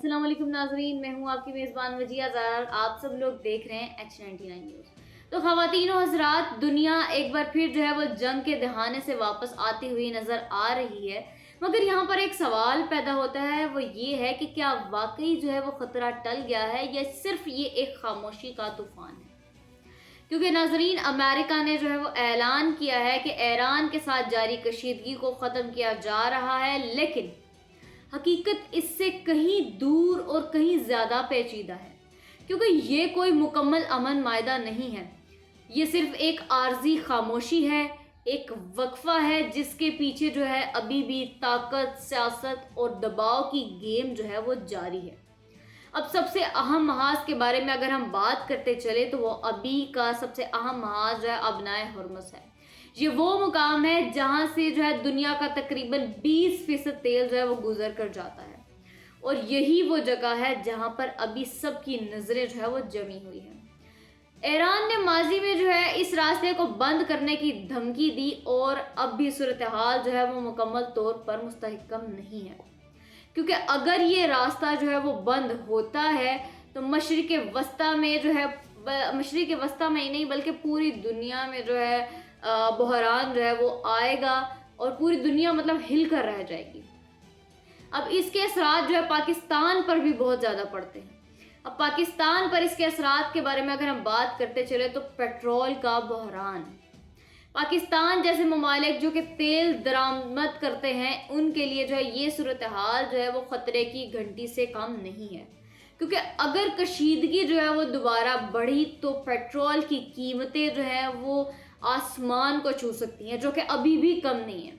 السلام علیکم ناظرین، میں ہوں آپ کی میزبان وجیہ زہرا، آپ سب لوگ دیکھ رہے ہیں H99 نیوز۔ تو خواتین و حضرات، دنیا ایک بار پھر جو ہے وہ جنگ کے دہانے سے واپس آتی ہوئی نظر آ رہی ہے، مگر یہاں پر ایک سوال پیدا ہوتا ہے، وہ یہ ہے کہ کیا واقعی جو ہے وہ خطرہ ٹل گیا ہے یا صرف یہ ایک خاموشی کا طوفان ہے؟ کیونکہ ناظرین، امریکہ نے جو ہے وہ اعلان کیا ہے کہ ایران کے ساتھ جاری کشیدگی کو ختم کیا جا رہا ہے، لیکن حقیقت اس سے کہیں دور اور کہیں زیادہ پیچیدہ ہے، کیونکہ یہ کوئی مکمل امن معاہدہ نہیں ہے۔ یہ صرف ایک عارضی خاموشی ہے، ایک وقفہ ہے جس کے پیچھے جو ہے ابھی بھی طاقت، سیاست اور دباؤ کی گیم جو ہے وہ جاری ہے۔ اب سب سے اہم محاذ کے بارے میں اگر ہم بات کرتے چلے تو وہ ابھی کا سب سے اہم محاذ جو ہے ابنائے ہرمز ہے۔ یہ وہ مقام ہے جہاں سے جو ہے دنیا کا تقریباً 20% تیل جو ہے وہ گزر کر جاتا ہے، اور یہی وہ جگہ ہے جہاں پر ابھی سب کی نظریں جو ہے وہ جمی ہوئی ہیں۔ ایران نے ماضی میں جو ہے اس راستے کو بند کرنے کی دھمکی دی، اور اب بھی صورتحال جو ہے وہ مکمل طور پر مستحکم نہیں ہے، کیونکہ اگر یہ راستہ جو ہے وہ بند ہوتا ہے تو مشرق وسطیٰ میں جو ہے مشرق وسطیٰ میں ہی نہیں بلکہ پوری دنیا میں جو ہے بحران جو ہے وہ آئے گا، اور پوری دنیا مطلب ہل کر رہ جائے گی۔ اب اس کے اثرات جو ہے پاکستان پر بھی بہت زیادہ پڑتے ہیں۔ اب پاکستان پر اس کے اثرات کے بارے میں اگر ہم بات کرتے چلے تو پیٹرول کا بحران، پاکستان جیسے ممالک جو کہ تیل درآمد کرتے ہیں، ان کے لیے جو ہے یہ صورتحال جو ہے وہ خطرے کی گھنٹی سے کم نہیں ہے، کیونکہ اگر کشیدگی جو ہے وہ دوبارہ بڑھی تو پیٹرول کی قیمتیں جو ہیں وہ آسمان کو چھو سکتی ہیں، جو کہ ابھی بھی کم نہیں ہے،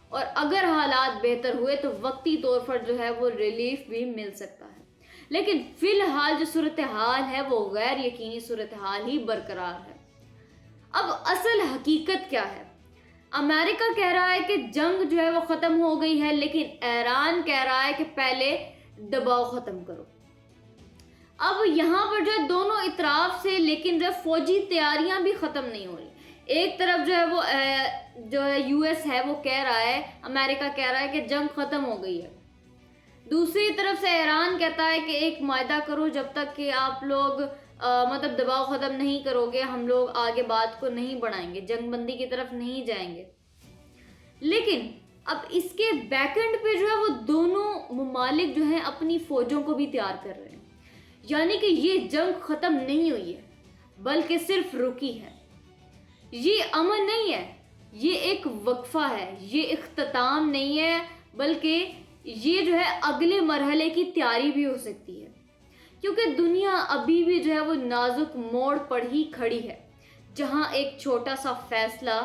اور اگر حالات بہتر ہوئے تو وقتی طور پر جو ہے وہ ریلیف بھی مل سکتا ہے، لیکن فی الحال جو صورتحال ہے وہ غیر یقینی صورتحال ہی برقرار ہے۔ اب اصل حقیقت کیا ہے؟ امریکہ کہہ رہا ہے کہ جنگ جو ہے وہ ختم ہو گئی ہے، لیکن ایران کہہ رہا ہے کہ پہلے دباؤ ختم کرو۔ اب یہاں پر جو ہے دونوں اطراف سے لیکن جو فوجی تیاریاں بھی ختم نہیں ہو رہی۔ ایک طرف جو ہے وہ جو ہے US ہے وہ کہہ رہا ہے، امریکہ کہہ رہا ہے کہ جنگ ختم ہو گئی ہے، دوسری طرف سے ایران کہتا ہے کہ ایک معاہدہ کرو، جب تک کہ آپ لوگ مطلب دباؤ ختم نہیں کرو گے ہم لوگ آگے بات کو نہیں بڑھائیں گے، جنگ بندی کی طرف نہیں جائیں گے۔ لیکن اب اس کے بیک اینڈ پہ جو ہے وہ دونوں ممالک جو ہیں اپنی فوجوں کو بھی تیار کر رہے ہیں، یعنی کہ یہ جنگ ختم نہیں ہوئی ہے بلکہ صرف رکی ہے۔ یہ امن نہیں ہے، یہ ایک وقفہ ہے، یہ اختتام نہیں ہے، بلکہ یہ جو ہے اگلے مرحلے کی تیاری بھی ہو سکتی ہے، کیونکہ دنیا ابھی بھی جو ہے وہ نازک موڑ پر ہی کھڑی ہے، جہاں ایک چھوٹا سا فیصلہ،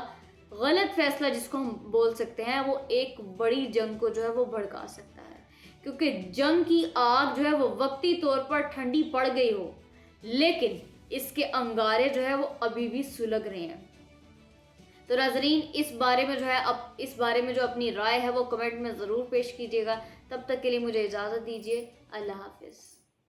غلط فیصلہ جس کو ہم بول سکتے ہیں، وہ ایک بڑی جنگ کو جو ہے وہ بھڑکا سکتا ہے، کیونکہ جنگ کی آگ جو ہے وہ وقتی طور پر ٹھنڈی پڑ گئی ہو، لیکن اس کے انگارے جو ہے وہ ابھی بھی سلگ رہے ہیں۔ تو ناظرین، اس بارے میں جو اپنی رائے ہے وہ کمنٹ میں ضرور پیش کیجیے گا۔ تب تک کے لیے مجھے اجازت دیجیے، اللہ حافظ۔